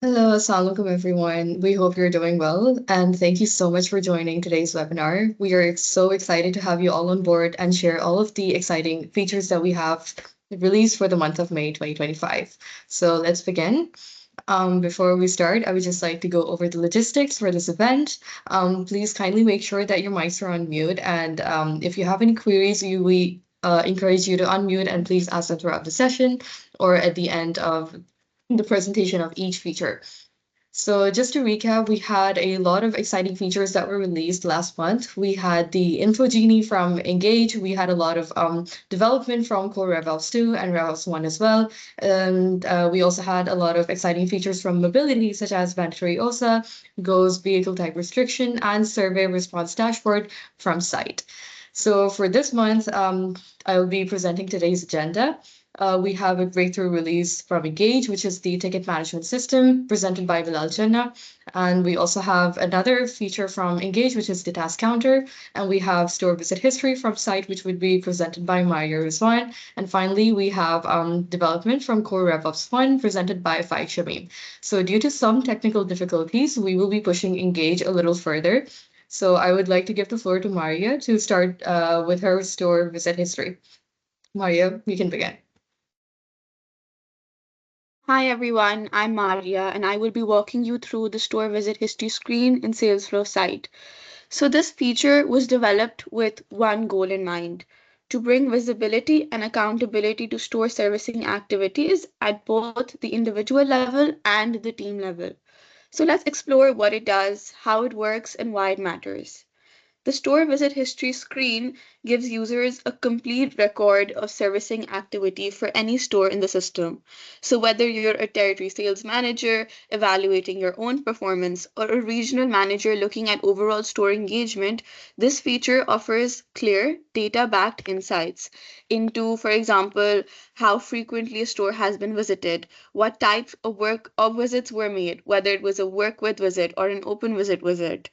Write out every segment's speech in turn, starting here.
Hello, assalamualaikum everyone. We hope you're doing well, and thank you so much for joining today's webinar. We are so excited to have you all on board and share all of the exciting features that we have released for the month of May 2025. So let's begin. Before we start, I would just like to go over the logistics for this event. Please kindly make sure that your mics are on mute, and if you have any queries, we encourage you to unmute and please ask them throughout the session or at the end of the presentation of each feature. So just to recap, we had a lot of exciting features that were released last month. We had the Info Genie from Engage. We had a lot of development from Core RevOps 2 and RevOps 1 as well. And we also had a lot of exciting features from mobility, such as mandatory OSA, Go's vehicle type restriction, and survey response dashboard from site. So for this month, I will be presenting today's agenda. We have a breakthrough release from Engage, which is the ticket management system presented by Bilal Jannah. And we also have another feature from Engage, which is the task counter. And we have store visit history from site, which would be presented by Mario Rizwan. And finally, we have development from Core RevOps 1 presented by Faik Shamim. So due to some technical difficulties, we will be pushing Engage a little further. So I would like to give the floor to Maria to start with her store visit history. Maria, you can begin. Hi everyone, I'm Maria and I will be walking you through the store visit history screen in Salesflo site. So this feature was developed with one goal in mind, to bring visibility and accountability to store servicing activities at both the individual level and the team level. So let's explore what it does, how it works, and why it matters. The store visit history screen gives users a complete record of servicing activity for any store in the system. So whether you're a territory sales manager evaluating your own performance or a regional manager looking at overall store engagement, this feature offers clear data-backed insights into, for example, how frequently a store has been visited, what types of work or visits were made, whether it was a work with visit or an open visit.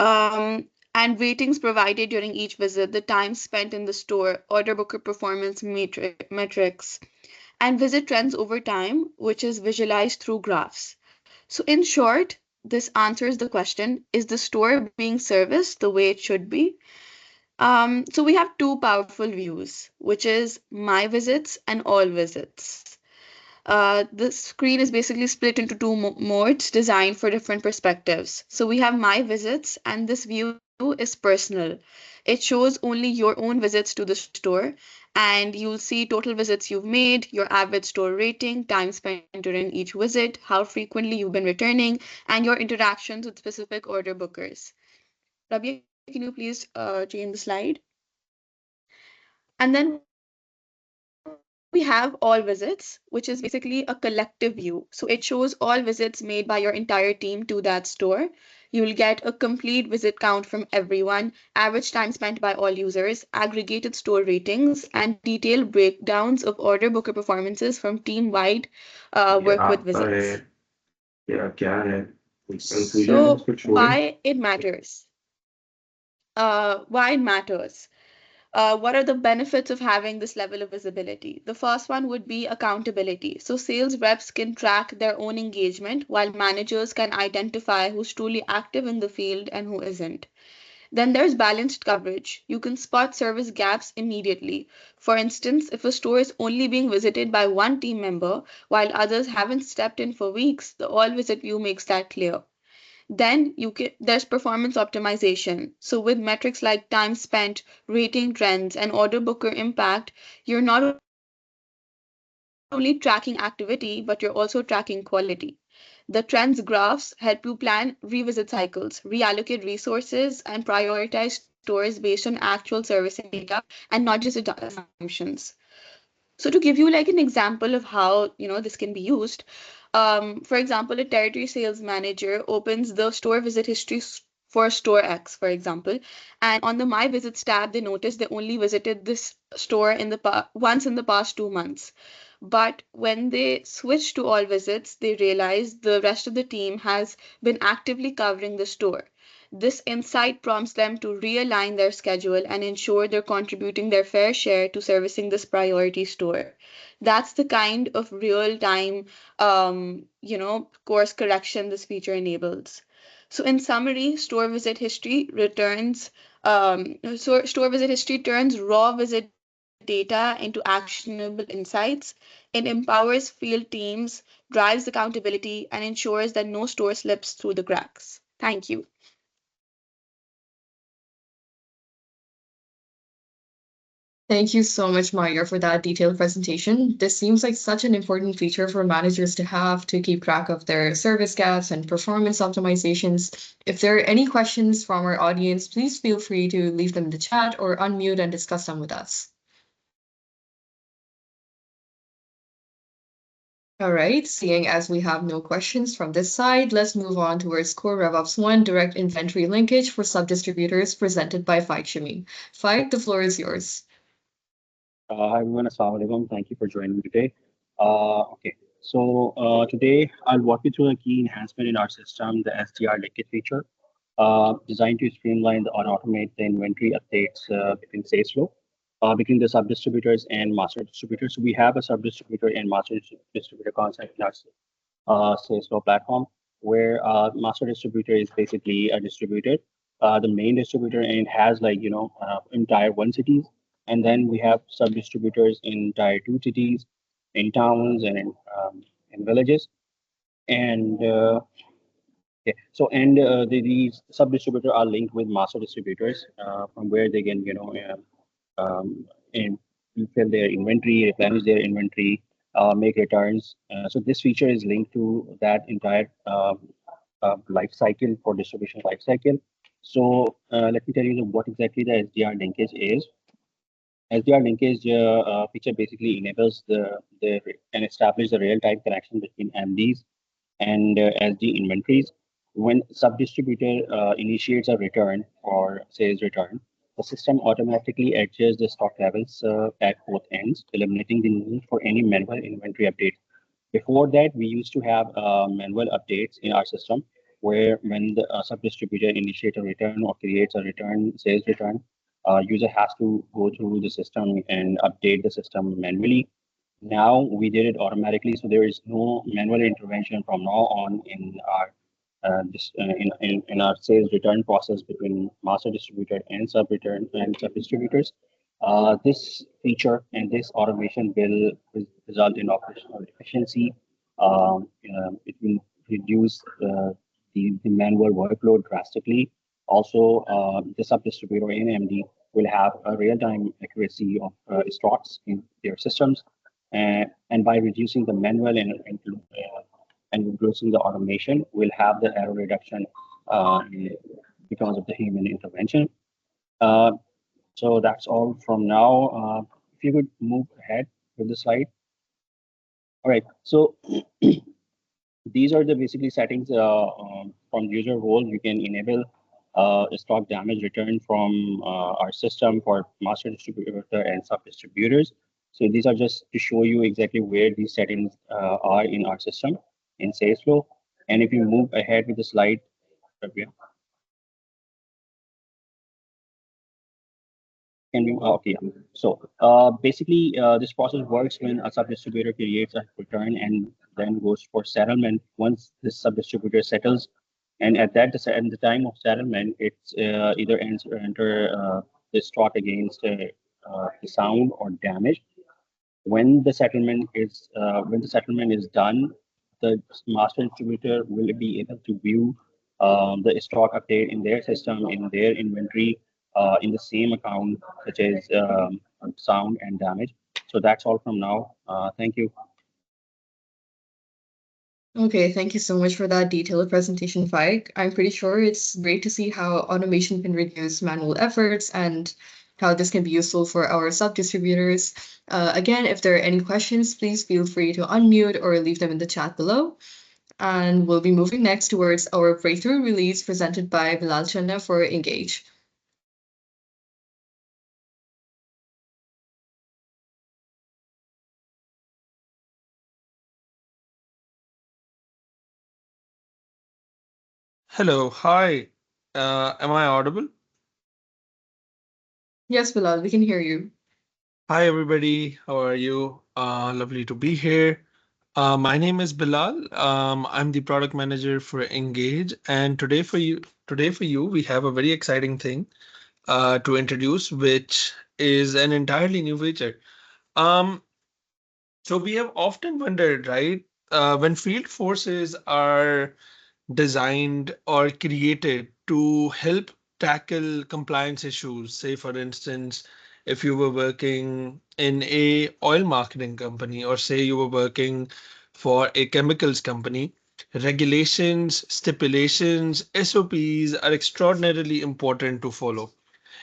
Um, and ratings provided during each visit, the time spent in the store, order booker performance metrics, and visit trends over time, which is visualized through graphs. So, in short, this answers the question, is the store being serviced the way it should be? So, we have two powerful views, which is my visits and all visits. The screen is basically split into two modes designed for different perspectives. So we have my visits, and this view is personal. It shows only your own visits to the store, and you'll see total visits you've made, your average store rating, time spent during each visit, how frequently you've been returning, and your interactions with specific order bookers. Rabia, can you please change the slide? And then we have all visits, which is basically a collective view. So it shows all visits made by your entire team to that store. You'll get a complete visit count from everyone, average time spent by all users, aggregated store ratings, and detailed breakdowns of order booker performances from team-wide work with ये visits. आपका है या क्या है confusion है So इसको छोड़ें. why it matters? Why it matters? What are the benefits of having this level of visibility? The first one would be accountability. So, sales reps can track their own engagement while managers can identify who's truly active in the field and who isn't. Then there's balanced coverage. You can spot service gaps immediately. For instance, if a store is only being visited by one team member while others haven't stepped in for weeks, the all visit view makes that clear. Then there's performance optimization. So with metrics like time spent, rating trends, and order booker impact, you're not only tracking activity, but you're also tracking quality. The trends graphs help you plan revisit cycles, reallocate resources, and prioritize stores based on actual servicing data and not just assumptions. So to give you like an example of how, this can be used, for example, a territory sales manager opens the store visit history for store X, for example, and on the My Visits tab, they notice they only visited this store once in the past 2 months. But when they switch to all visits, they realize the rest of the team has been actively covering the store. This insight prompts them to realign their schedule and ensure they're contributing their fair share to servicing this priority store. That's the kind of real time, course correction this feature enables. So, in summary, store visit history turns raw visit data into actionable insights. It empowers field teams, drives accountability, and ensures that no store slips through the cracks. Thank you. Thank you so much, Maya, for that detailed presentation. This seems like such an important feature for managers to have to keep track of their service gaps and performance optimizations. If there are any questions from our audience, please feel free to leave them in the chat or unmute and discuss them with us. All right, seeing as we have no questions from this side, let's move on towards Core RevOps 1 direct inventory linkage for sub-distributors presented by Faik Shami. Faik, the floor is yours. Hi everyone, Assalamualaikum. Thank you for joining me today. Okay, so today I'll walk you through a key enhancement in our system, the SDR linkage feature, designed to streamline and automate the inventory updates between Salesflo, between the sub distributors and master distributors. So we have a sub distributor and master distributor concept in our Salesflo platform, where master distributor is basically a distributor, the main distributor, and it has entire one cities, and then we have sub distributors in tier two cities, in towns, and in villages, and yeah. So these sub distributors are linked with master distributors, from where they can and fill their inventory, replenish their inventory, make returns. So this feature is linked to that entire life cycle for distribution life cycle. So let me tell you what exactly the SDR linkage is. SDR linkage feature basically enables the and establish the real-time connection between MDs and SD inventories. When sub-distributor initiates a return or sales return, the system automatically adjusts the stock levels at both ends, eliminating the need for any manual inventory update. Before that, we used to have manual updates in our system where when the sub-distributor initiates a return or creates a return, sales return, user has to go through the system and update the system manually. Now we did it automatically, so there is no manual intervention from now on in our in our sales return process between master distributor and sub return and sub distributors. This feature and this automation will result in operational efficiency. It will reduce the manual workload drastically. Also, the sub distributor and MD will have a real-time accuracy of stocks in their systems, and by reducing the manual and reducing the automation, we'll have the error reduction because of the human intervention. Uh, so that's all from now. If you could move ahead with the slide. All right. So these are the basically settings from user role. You can enable stock damage return from our system for master distributor and sub distributors. So these are just to show you exactly where these settings are in our system in Salesflo. And if you move ahead with the slide, Rabia, can we? Okay. Yeah. So basically, this process works when a sub distributor creates a return and then goes for settlement. Once this sub distributor settles, and at the time of settlement, it's either enter the stock against the sound or damage. When the settlement is done, the master distributor will be able to view the stock update in their system, in their inventory, in the same account, such as sound and damage. So that's all from now. Thank you. Okay, thank you so much for that detailed presentation, Faik. I'm pretty sure it's great to see how automation can reduce manual efforts and how this can be useful for our sub-distributors. Again, if there are any questions, please feel free to unmute or leave them in the chat below. And we'll be moving next towards our breakthrough release presented by Bilal Channa for Engage. Hello, hi. Am I audible? Yes, Bilal, we can hear you. Hi, everybody. How are you? Lovely to be here. My name is Bilal. I'm the product manager for Engage, and today for you, we have a very exciting thing to introduce, which is an entirely new feature. Um, so we have often wondered, right, when field forces are designed or created to help tackle compliance issues. Say, for instance, if you were working in a oil marketing company, or say you were working for a chemicals company, regulations, stipulations, SOPs are extraordinarily important to follow.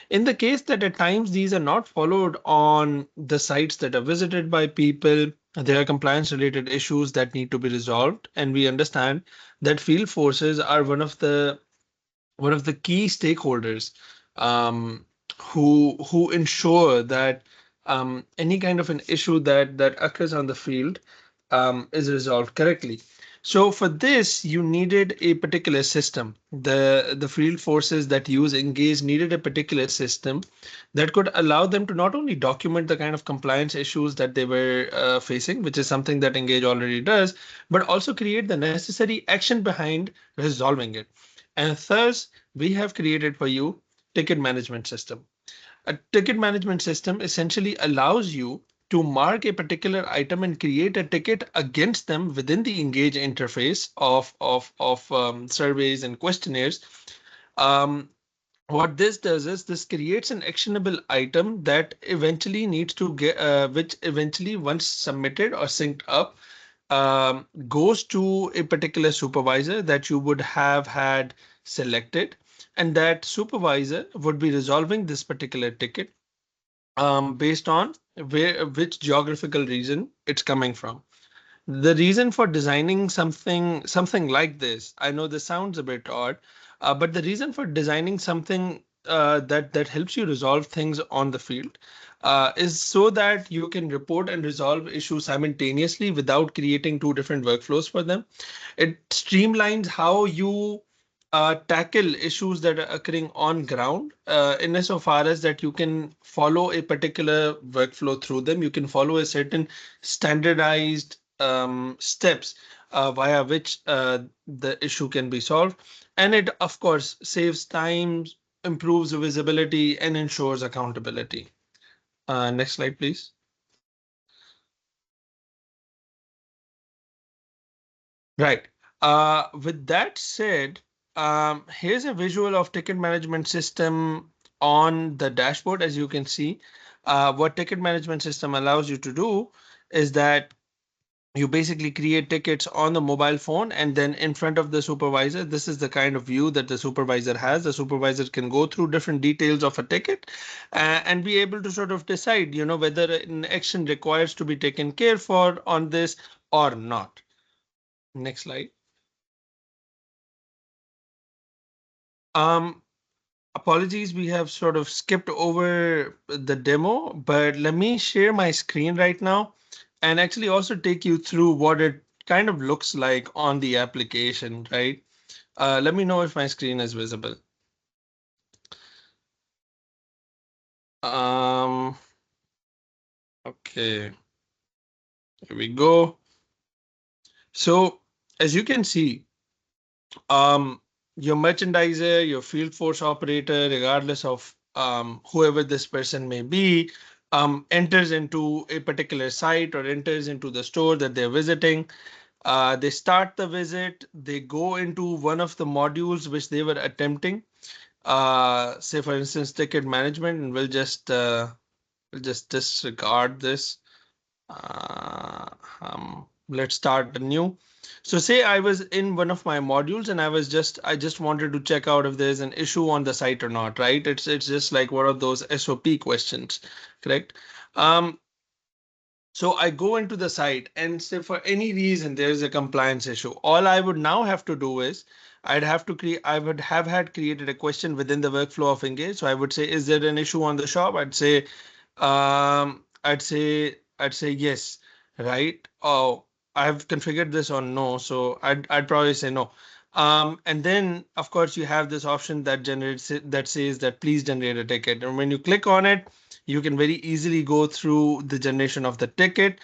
In the case that at times these are not followed on the sites that are visited by people, there are compliance related issues that need to be resolved. And we understand that field forces are one of the key stakeholders um, who ensure that any kind of an issue that occurs on the field is resolved correctly. So for this, you needed a particular system. The field forces that use Engage needed a particular system that could allow them to not only document the kind of compliance issues that they were facing, which is something that Engage already does, but also create the necessary action behind resolving it. And thus, we have created for you ticket management system. A ticket management system essentially allows you to mark a particular item and create a ticket against them within the Engage interface of surveys and questionnaires. Um, what this does is this creates an actionable item that eventually needs to get, which eventually once submitted or synced up, goes to a particular supervisor that you would have had selected, and that supervisor would be resolving this particular ticket based on which geographical region it's coming from. The reason for designing something like this, I know this sounds a bit odd, but the reason for designing something that helps you resolve things on the field is so that you can report and resolve issues simultaneously without creating two different workflows for them. It streamlines how you tackle issues that are occurring on ground in so far as that you can follow a particular workflow through them. You can follow a certain standardized steps via which the issue can be solved. And it, of course, saves time, improves visibility, and ensures accountability. Next slide, please. Right. With that said, here's a visual of ticket management system on the dashboard. As you can see, what ticket management system allows you to do is that you basically create tickets on the mobile phone, and then in front of the supervisor, this is the kind of view that the supervisor has. The supervisor can go through different details of a ticket and be able to sort of decide, whether an action requires to be taken care for on this or not. Next slide. Um, Apologies, we have sort of skipped over the demo, but let me share my screen right now and actually also take you through what it kind of looks like on the application, right? Let me know if my screen is visible. Um, okay, here we go. So as you can see, your merchandiser, your field force operator, regardless of whoever this person may be, enters into a particular site or enters into the store that they're visiting. They start the visit, they go into one of the modules which they were attempting. Say for instance, ticket management, and we'll just disregard this. Uh, let's start anew. So say I was in one of my modules and I just wanted to check out if there's an issue on the site or not, right? It's just like one of those SOP questions, correct? Um, so I go into the site and say for any reason there's a compliance issue. All I would now have to do is I would have had created a question within the workflow of Engage. So I would say, is there an issue on the shop? I'd say yes, right? Oh, I've configured this on no, so I'd probably say no. And then, of course, you have this option that says that please generate a ticket. And when you click on it, you can very easily go through the generation of the ticket.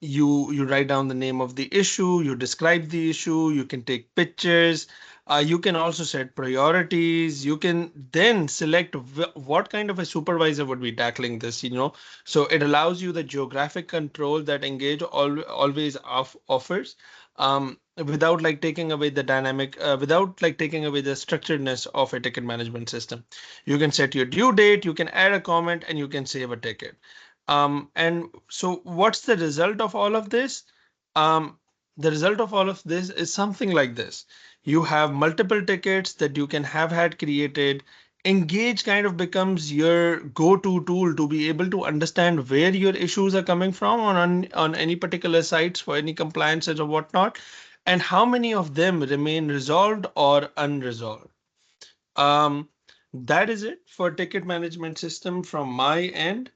You write down the name of the issue, you describe the issue, you can take pictures. You can also set priorities. You can then select what kind of a supervisor would be tackling this, So it allows you the geographic control that Engage always offers, without like taking away the without like taking away the structuredness of a ticket management system. You can set your due date, you can add a comment, and you can save a ticket. And so what's the result of all of this? Um, the result of all of this is something like this. You have multiple tickets that you can have had created. Engage kind of becomes your go-to tool to be able to understand where your issues are coming from on any particular sites for any compliances or whatnot, and how many of them remain resolved or unresolved. Um, that is it for ticket management system from my end.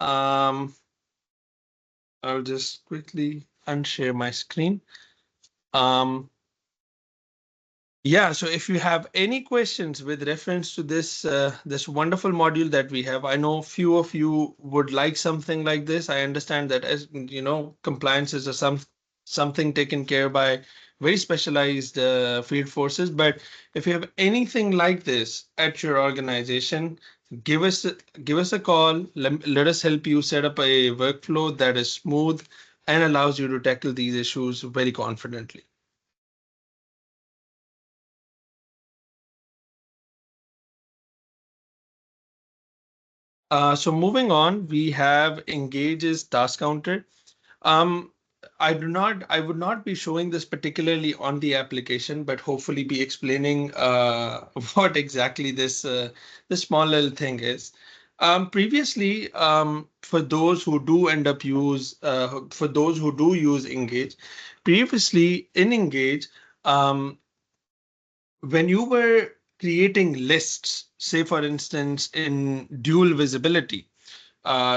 Um, I'll just quickly unshare my screen. Um, Yeah, so if you have any questions with reference to this wonderful module that we have, I know few of you would like something like this. I understand that, as you know, compliance is something taken care by very specialized field forces. But if you have anything like this at your organization, give us give us a call. Let us help you set up a workflow that is smooth and allows you to tackle these issues very confidently. So moving on, we have Engage's task counter. Um, I would not be showing this particularly on the application, but hopefully be explaining what exactly this small little thing is. Previously, for those who do for those who do use Engage, previously in Engage, um, when you were creating lists, say for instance in dual visibility,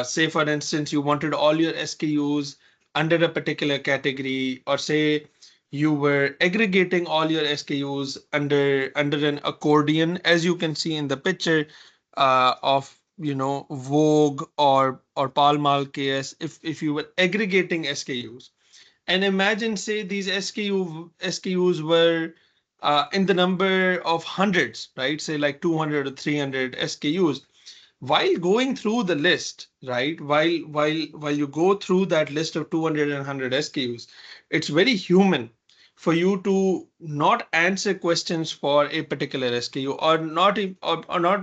say for instance you wanted all your SKUs under a particular category, or say you were aggregating all your SKUs under an accordion, as you can see in the picture of Vogue or Pall Mall KS. If you were aggregating SKUs, and imagine, say, these SKUs were in the number of hundreds, right? Say like 200 or 300 SKUs. While going through the list, right? While you go through that list of 200 and 100 SKUs, it's very human for you to not answer questions for a particular SKU, or not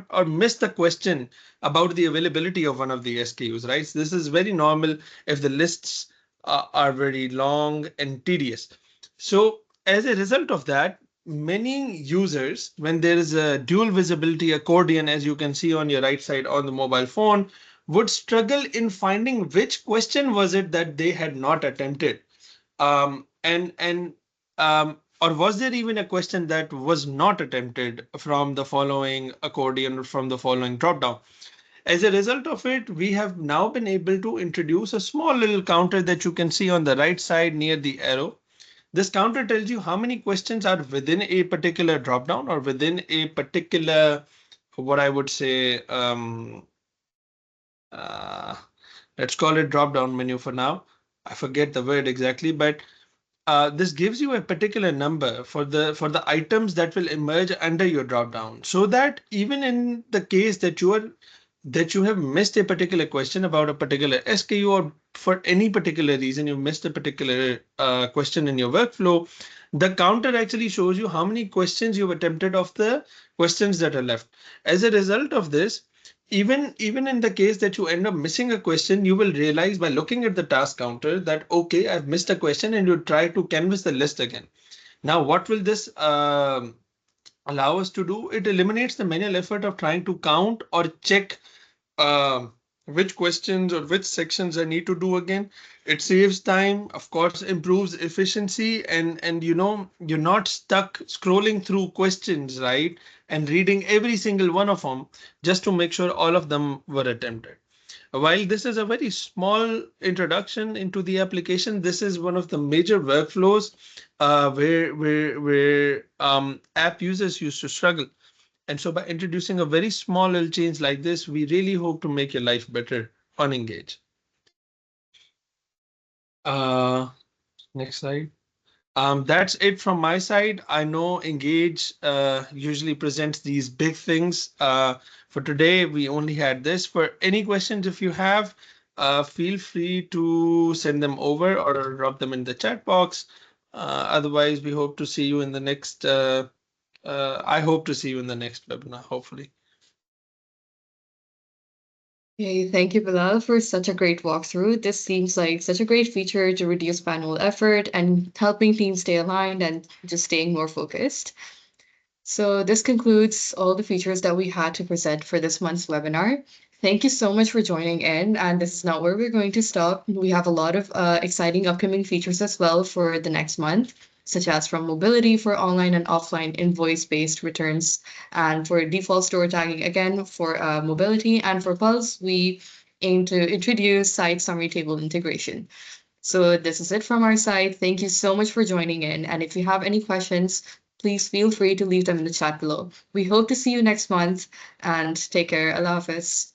or miss the question about the availability of one of the SKUs, right? So this is very normal if the lists are very long and tedious. So as a result of that, many users, when there is a dual visibility accordion, as you can see on your right side on the mobile phone, would struggle in finding which question was it that they had not attempted. Or was there even a question that was not attempted from the following accordion or from the following dropdown? As a result of it, we have now been able to introduce a small little counter that you can see on the right side near the arrow. This counter tells you how many questions are within a particular dropdown or within a particular, what I would say, uh, let's call it dropdown menu for now. I forget the word exactly, but this gives you a particular number for the items that will emerge under your dropdown, so that even in the case that you have missed a particular question about a particular SKU, or for any particular reason you missed a particular question in your workflow, the counter actually shows you how many questions you've attempted of the questions that are left. As a result of this, even in the case that you end up missing a question, you will realize by looking at the task counter that, okay, I've missed a question, and you try to canvas the list again. Now, what will this allow us to do? It eliminates the manual effort of trying to count or check um, which questions or which sections I need to do again. It saves time, of course, improves efficiency, and you're not stuck scrolling through questions, right? And reading every single one of them just to make sure all of them were attempted. While this is a very small introduction into the application, this is one of the major workflows where app users used to struggle. And so by introducing a very small little change like this, we really hope to make your life better on Engage. Next slide. That's it from my side. I know Engage usually presents these big things. For today, we only had this. For any questions, if you have, feel free to send them over or drop them in the chat box. Otherwise, we hope to see you in the next. I hope to see you in the next webinar, hopefully. Okay, thank you, Bilal, for such a great walkthrough. This seems like such a great feature to reduce manual effort and helping teams stay aligned and just staying more focused. So this concludes all the features that we had to present for this month's webinar. Thank you so much for joining in, and this is not where we're going to stop. We have a lot of exciting upcoming features as well for the next month, such as from mobility for online and offline invoice-based returns, and for default store tagging again for mobility, and for Pulse, we aim to introduce site summary table integration. So this is it from our side. Thank you so much for joining in. And if you have any questions, please feel free to leave them in the chat below. We hope to see you next month and take care. Allah Hafiz.